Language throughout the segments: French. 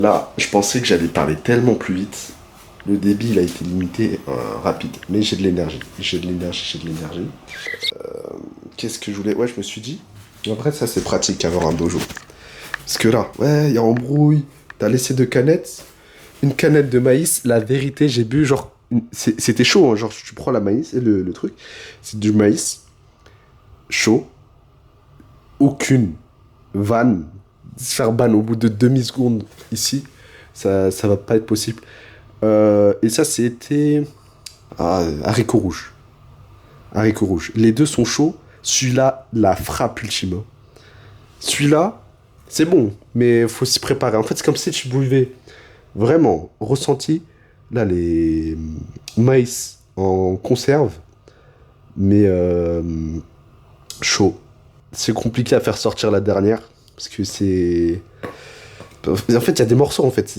Là, je pensais que j'allais parler tellement plus vite. Le débit, il a été limité rapide. Mais j'ai de l'énergie. J'ai de l'énergie, j'ai de l'énergie. Qu'est-ce que je voulais... Ouais, je me suis dit... Après, ça, c'est pratique, avoir un dojo. Parce que là, ouais, il y a embrouille. T'as laissé 2 canettes. Une canette de maïs. La vérité, j'ai bu, genre... C'était chaud, hein, genre, tu prends la maïs et le truc. C'est du maïs. Chaud. Aucune vanne. Se faire ban au bout de demi-seconde ici. Ça va pas être possible. Et ça, c'était haricots rouges. Haricots rouges. Les deux sont chauds. Celui-là, la frappe ultime. Celui-là, c'est bon, mais faut s'y préparer. En fait, c'est comme si tu buvais vraiment ressenti. Là, les maïs en conserve, mais chaud. C'est compliqué à faire sortir la dernière parce que c'est. En fait, il y a des morceaux en fait.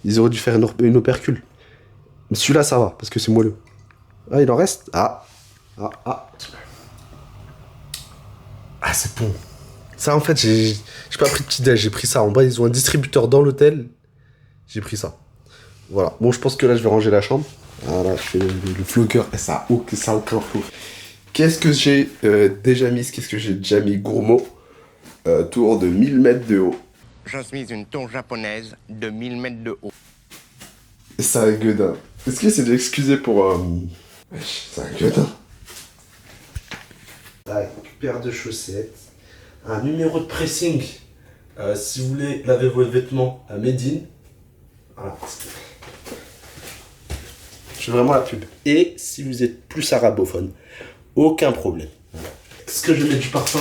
Ils auraient dû faire une opercule. Mais celui-là, ça va parce que c'est moelleux. Ah, il en reste. Ah, c'est bon. Ça, en fait, j'ai pas pris de petit déj, j'ai pris ça. En bas, ils ont un distributeur dans l'hôtel. J'ai pris ça. Voilà. Bon, je pense que là, je vais ranger la chambre. Voilà, je fais le vlogueur. Et ça a aucun flow. Qu'est-ce que j'ai déjà mis? Qu'est-ce que j'ai déjà mis? Gourmand. Tour de 1000 mètres de haut. Je suis une tour japonaise de 1000 mètres de haut. C'est un gueudin. Est-ce que c'est de l'excuser pour... C'est un gueudin. Une paire de chaussettes. Un numéro de pressing. Si vous voulez laver vos vêtements à Médine. Voilà. Je fais vraiment la pub. Et si vous êtes plus arabophone, aucun problème. Est-ce que je mets du parfum?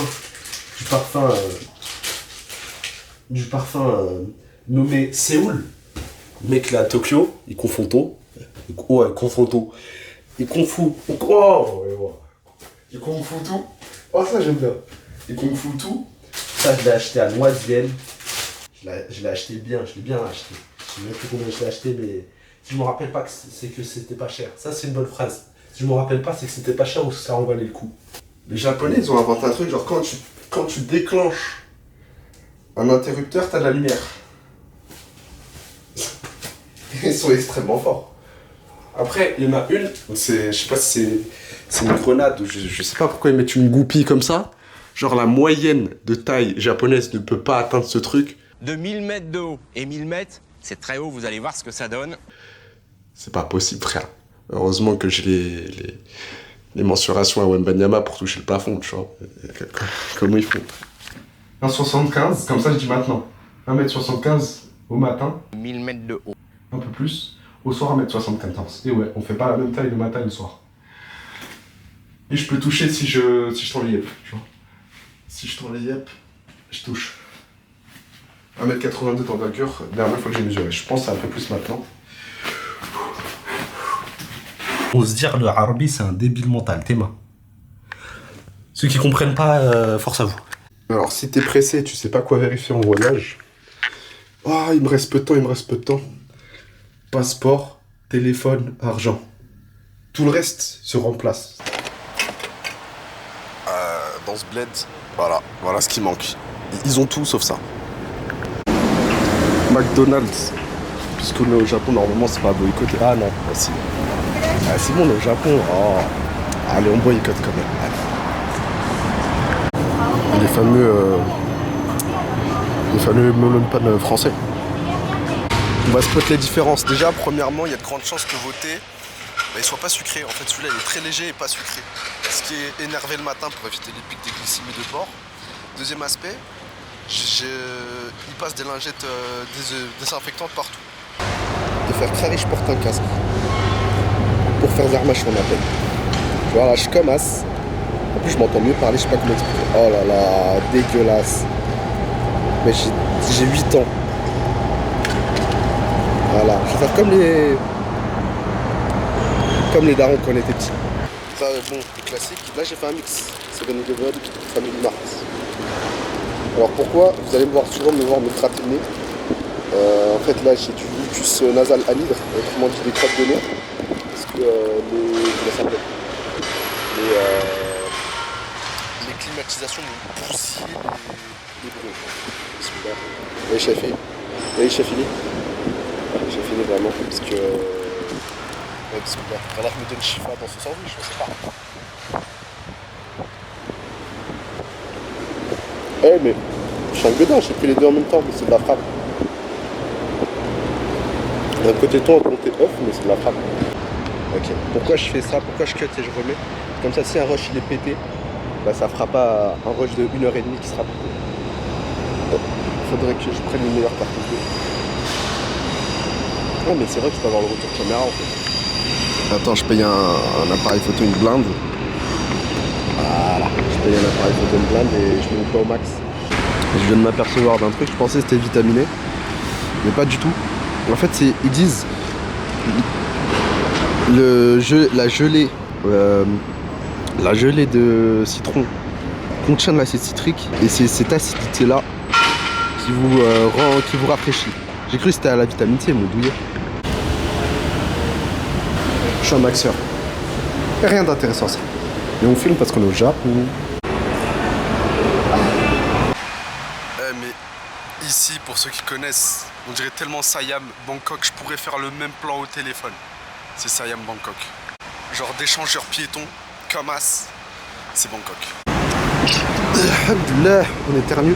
Du parfum nommé Séoul. Le mec là à Tokyo, il confond tout. Ouais, il confond tout. Il confond. Oh, ouais. Il confond tout. Oh, ça j'aime bien. Il confond tout. Ça, je l'ai acheté à Noisiel. Je l'ai acheté bien, je l'ai bien acheté. Je sais même plus combien je l'ai acheté, mais si je me rappelle pas que c'est que c'était pas cher. Ça, c'est une bonne phrase. Si je me rappelle pas, c'est que c'était pas cher ou que ça en valait le coup. Les Japonais, ils ont inventé un truc, genre quand tu déclenches un interrupteur, t'as de la lumière. Ils sont extrêmement forts. Après, il y en a une, je sais pas si c'est une grenade, ou je sais pas pourquoi ils mettent une goupille comme ça. Genre la moyenne de taille japonaise ne peut pas atteindre ce truc. De 1000 mètres de haut. Et 1000 mètres, c'est très haut, vous allez voir ce que ça donne. C'est pas possible, frère. Heureusement que j'ai les mensurations à Wembanyama pour toucher le plafond, tu vois. Comment ils font? 1,75, comme ça je dis maintenant. 1m75 au matin. 1000 mètres de haut. Un peu plus. Au soir, 1m74. Et ouais, on fait pas la même taille le matin et le soir. Et je peux toucher si je tends les yep, tu vois. Si je tends les yep, je touche. 1m82 d'envergure, dernière fois que j'ai mesuré. Je pense que c'est un peu plus maintenant. On se dire le Arabi, c'est un débile mental, tes mains. Ceux qui comprennent pas, force à vous. Alors, si t'es pressé, tu sais pas quoi vérifier en voyage. Ah, il me reste peu de temps. Passeport, téléphone, argent. Tout le reste se remplace. Dans ce bled, voilà ce qui manque. Ils ont tout sauf ça. McDonald's. Puisqu'on est au Japon, normalement c'est pas boycotté. Ah non, si. Ah, c'est bon, on est au Japon. Oh. Allez, on boycotte quand même. Allez. Les fameux melon français. On va spotter les différences. Déjà, premièrement, il y a de grandes chances que voter il soit pas sucré. En fait, celui-là, il est très léger et pas sucré. Ce qui est énervé le matin pour éviter les pics de glycémie de porc. Deuxième aspect, il passe des lingettes désinfectantes partout. De faire crari, je porte un casque. Pour faire zarmache, on appelle. Voilà, je suis comme as. En plus, je m'entends mieux parler, je sais pas comment expliquer. Oh là là, dégueulasse. Mais j'ai 8 ans. Voilà, je vais faire comme les darons quand on était petits. Ça, bon, classique. Là, j'ai fait un mix. 7-Eleven, Family Mart. Alors pourquoi? Vous allez me voir souvent me gratter le nez. En fait, là, j'ai du mucus nasal anhydre, autrement dit des crottes de nez. Parce que les climatisations m'ont bousillé les bronches. Super. Oui, chef. Oui, chef, J'ai fini vraiment parce que... Ouais, parce que là, voilà, je me donne Shifa dans ce sandwich, je sais pas. Eh mais, je suis un gueudin, j'ai pris les deux en même temps, mais c'est de la frappe. D'un côté ton, d'un côté off, mais c'est de la frappe. Ok. Pourquoi je fais ça? Pourquoi je cut et je remets? Comme ça, si un rush il est pété, bah ça fera pas un rush de 1h30 qui sera pété. Faudrait que je prenne une meilleure partie de. Oh mais c'est vrai que je peux avoir le retour caméra en fait. Attends, je paye un appareil photo, une blinde. Voilà, je paye un appareil photo, une blinde et je mets pas au max. Je viens de m'apercevoir d'un truc, je pensais que c'était vitaminé, mais pas du tout. En fait, ils disent la gelée de citron contient de l'acide citrique et c'est cette acidité là qui vous rafraîchit. J'ai cru que c'était à la vitamine C, mon douillet. Je suis un maxeur. Rien d'intéressant ça. Et on filme parce qu'on est au Japon. Mais ici, pour ceux qui connaissent, on dirait tellement Siam, Bangkok, je pourrais faire le même plan au téléphone. C'est Siam, Bangkok. Genre d'échangeur piéton, Kamas, c'est Bangkok. Alhamdoulilah, on éternue.